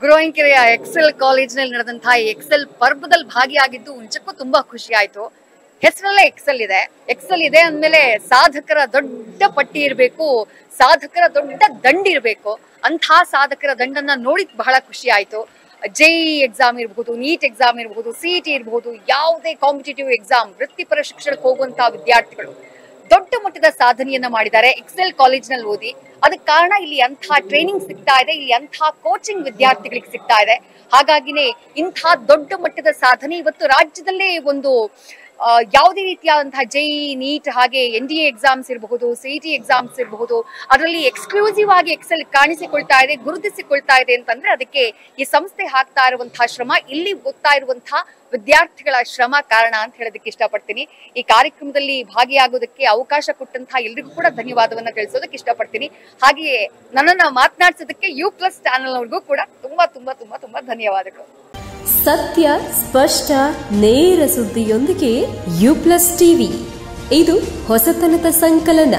ಗುರುವಾಂಕೆರೆಯ Excel ಕಾಲೇಜಿನಲ್ಲಿ ನಡೆದಂತಹ Excel ಪರ್ವದಲ್ಲಿ ಭಾಗಿಯಾಗಿದ್ದು ನಿಜಕ್ಕೂ ತುಂಬಾ ಖುಷಿ ಆಯ್ತು. ಹೆಸರಲ್ಲೇ ಎಕ್ಸೆಲ್ ಇದೆ ಅಂದ್ಮೇಲೆ ಸಾಧಕರ ದೊಡ್ಡ ಪಟ್ಟಿ ಇರಬೇಕು, ಸಾಧಕರ ದೊಡ್ಡ ದಂಡ್ ಇರಬೇಕು. ಅಂತಹ ಸಾಧಕರ ದಂಡನ್ನ ನೋಡಿದ್ ಬಹಳ ಖುಷಿ ಆಯ್ತು. JEE ಎಕ್ಸಾಮ್ ಇರಬಹುದು, ನೀಟ್ ಎಕ್ಸಾಮ್ ಇರಬಹುದು, CET ಇರಬಹುದು, ಯಾವುದೇ ಕಾಂಪಿಟೇಟಿವ್ ಎಕ್ಸಾಮ್ ವೃತ್ತಿಪರ ಶಿಕ್ಷಣಕ್ಕೆ ಹೋಗುವಂತಹ ವಿದ್ಯಾರ್ಥಿಗಳು ದೊಡ್ಡ ಮಟ್ಟದ ಸಾಧನೆಯನ್ನ ಮಾಡಿದ್ದಾರೆ ಎಕ್ಸೆಲ್ ಕಾಲೇಜಿನಲ್ಲಿ ಓದಿ. ಅದಕ್ಕೆ ಕಾರಣ ಇಲ್ಲಿ ಅಂತಹ ಟ್ರೈನಿಂಗ್ ಸಿಗ್ತಾ ಇದೆ, ಇಲ್ಲಿ ಅಂತಹ ಕೋಚಿಂಗ್ ವಿದ್ಯಾರ್ಥಿಗಳಿಗೆ ಸಿಗ್ತಾ ಇದೆ. ಹಾಗಾಗಿನೇ ಇಂತಹ ದೊಡ್ಡ ಮಟ್ಟದ ಸಾಧನೆ ಇವತ್ತು ರಾಜ್ಯದಲ್ಲೇ ಒಂದು ಯಾವುದೇ ರೀತಿಯಾದಂತಹ JEE, ನೀಟ್ ಹಾಗೆ NDA ಎಕ್ಸಾಮ್ಸ್ ಇರಬಹುದು, CET ಎಕ್ಸಾಮ್ಸ್ ಇರಬಹುದು, ಅದರಲ್ಲಿ ಎಕ್ಸ್ಕ್ಲೂಸಿವ್ ಆಗಿ ಎಕ್ಸೆಲ್ ಕಾಣಿಸಿಕೊಳ್ತಾ ಇದೆ, ಗುರುತಿಸಿಕೊಳ್ತಾ ಇದೆ ಅಂತಂದ್ರೆ ಅದಕ್ಕೆ ಈ ಸಂಸ್ಥೆ ಹಾಕ್ತಾ ಇರುವಂತಹ ಶ್ರಮ, ಇಲ್ಲಿ ಓದ್ತಾ ಇರುವಂತಹ ವಿದ್ಯಾರ್ಥಿಗಳ ಶ್ರಮ ಕಾರಣ ಅಂತ ಹೇಳೋದಕ್ಕೆ ಇಷ್ಟಪಡ್ತೀನಿ. ಈ ಕಾರ್ಯಕ್ರಮದಲ್ಲಿ ಭಾಗಿಯಾಗೋದಕ್ಕೆ ಅವಕಾಶ ಕೊಟ್ಟಂತಹ ಎಲ್ರಿಗೂ ಕೂಡ ಧನ್ಯವಾದವನ್ನ ತಿಳಿಸೋದಕ್ಕೆ ಇಷ್ಟಪಡ್ತೀನಿ. ಹಾಗೆಯೇ ನನ್ನನ್ನ ಮಾತನಾಡಿಸೋದಕ್ಕೆ U+ ಚಾನೆಲ್ ಅವ್ರಿಗೂ ಕೂಡ ತುಂಬಾ ತುಂಬಾ ತುಂಬಾ ತುಂಬಾ ಧನ್ಯವಾದಗಳು. ಸತ್ಯ, ಸ್ಪಷ್ಟ, ನೇರ ಸುದ್ದಿಯೊಂದಿಗೆ U+ TV. ಇದು ಹೊಸತನದ ಸಂಕಲನ.